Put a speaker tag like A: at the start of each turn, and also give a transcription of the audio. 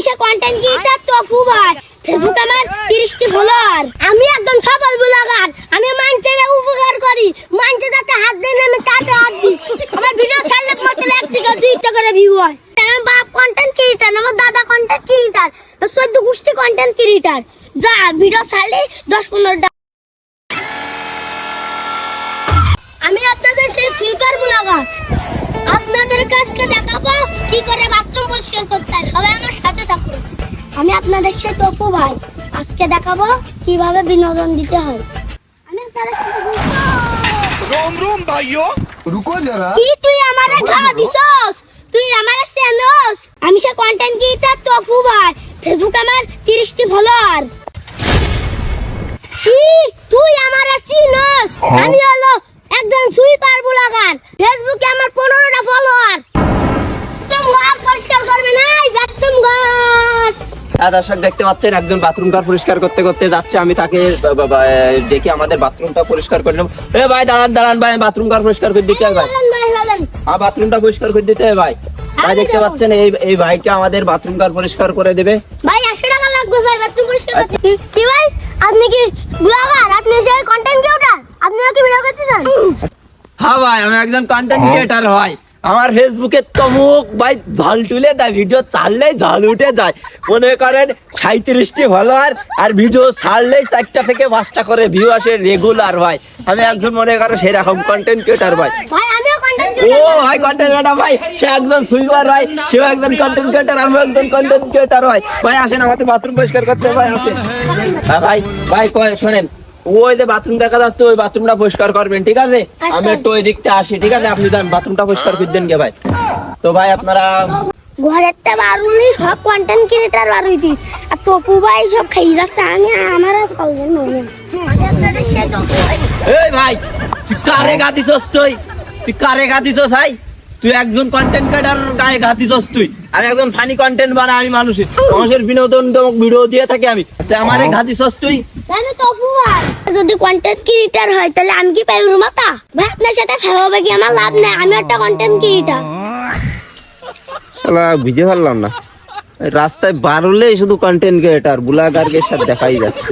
A: সে content creator Tapu ভাই। Facebook আমার 30টি follower. আমি একদম সফল ব্লগার। আমি মানুষের উপকার করি। মানুষের যাতে হাত দেয় না আমি তাতে হাত দিই। আমার ভিডিও ছাড়লে মাত্র 1 থেকে 2টা করে ভিউ হয়। আমার বাপ কন্টেন্ট ক্রিয়েটর, আমার দাদা কন্টেন্ট ক্রিয়েটর, 14 গোষ্ঠী কন্টেন্ট ক্রিয়েটর। যা ভিডিও ছাড়লে 10-15টা। আমি আপনাদের সেই সুইপার ব্লগার। আপনাদের কাছে দেখাবো কি করে বাথরুম পরিষ্কার করতে হয়। সবাই আমার সাথে থাকুন। আমি আপনাদের সেই তপু ভাই। আজকে দেখাবো কিভাবে বিনোদন দিতে হয়। আমি আপনাদের সাথে
B: रोम रोम भाइयों
C: रुको जरा।
A: কি তুই আমারে ঘা দিছস? তুই আমারে চেনস? আমি সেই কন্টেন্ট ক্রিয়েটর তপু ভাই। ফেসবুক আমার 30টি ফলোয়ার। কি তুই আমারে চিনস? আমি হলো একজন সুইপার ব্লগার। ফেসবুকে আমার 15টা ফলোয়ার। তুমি ঘর পরিষ্কার করবে না বাথরুম ঘর।
D: দর্শক দেখতে পাচ্ছেন একজন বাথরুম ঘর পরিষ্কার করতে করতে যাচ্ছে। আমি তাকে ডেকে আমাদের বাথরুমটা পরিষ্কার করে নেবো। এ ভাই দাঁড়ান দাঁড়ান ভাই, বাথরুম ঘর পরিষ্কার করে দিতে হয় ভাই।
A: বলেন।
D: বাথরুমটা পরিষ্কার করে দিতে হয় ভাই। ভাই দেখতে পাচ্ছেন এই ভাইটা আমাদের বাথরুম ঘর পরিষ্কার করে দেবে।
A: ভাই 100 টাকা লাগবে ভাই বাথরুম পরিষ্কার করতে। কি ভাই আপনি কি ব্লগার? আপনি সেই কন্টেন্ট ক্রিয়েটর? আপনিও কি ভিডিও করতে চান?
D: হ্যাঁ ভাই, আমি একজন কন্টেন্ট ক্রিয়েটর ভাই। আমার ফেসবুকে তমুক ভাই ঝাল তুলে দেয়, ভিডিও ছাড়লেই ঝাল উঠে যায়। মনে করেন 37টি ফলোয়ার, আর ভিডিও ছাড়লেই 4টা থেকে 5টা করে ভিউ আসে রেগুলার ভাই। আমি একজন মনে করো সেরকম কন্টেন্ট ক্রিয়েটর ভাই।
A: ভাই আমিও কন্টেন্ট
D: ও ভাই কন্টেন্ট ক্রিয়েটর ভাই, সে একজন সুইপার ভাই, সেও একজন কন্টেন্ট ক্রিয়েটর, আমিও একজন কন্টেন্ট ক্রিয়েটর ভাই। ভাই আসেন আমাদের বাথরুম পরিষ্কার করতে ভাই, আসেন। হ্যাঁ ভাই ভাই শোনেন, ওই যে বাথরুম দেখা যাচ্ছে ওই বাথরুমটা পরিষ্কার করবেন, ঠিক আছে? আমি একটু ওই দিকতে আসি, ঠিক আছে? আপনি বাথরুমটা পরিষ্কার করে দেন গে ভাই। তো ভাই আপনারা
A: ঘরেরটা বারুনি সব কন্টেন্ট ক্রিয়েটর বার হইতিস, আর তপু ভাই সব খাই যাচ্ছে। আমি আমার আর চলবে না। আমি আপনাদের সেই তপু ভাই।
D: এই ভাই তুই কারে গা দিছস? তুই কারে গা দিছস ভাই? তুই একজন কন্টেন্ট ক্রিয়েটর গায়ে গা দিছস তুই, আর একজন ফানি কন্টেন্ট বানাই আমি মানুষের বিনোদনমূলক ভিডিও দিয়ে থাকি আমি। তুই আমারে গা দিছস তুই?
A: আমি তপু ভাই। যদি কন্টেন্ট ক্রিয়েটর হয় তাহলে আমি কি পাইব মাতা? ভাই আপনার সাথে খাওয়াবে কি আমার লাভ নাই। আমি একটা কন্টেন্ট ক্রিয়েটর।
D: শালা বুঝে পারলাম না, রাস্তায় বার হলেই শুধু কন্টেন্ট ক্রিয়েটর ব্লগারদের সাথে দেখাই যাচ্ছে।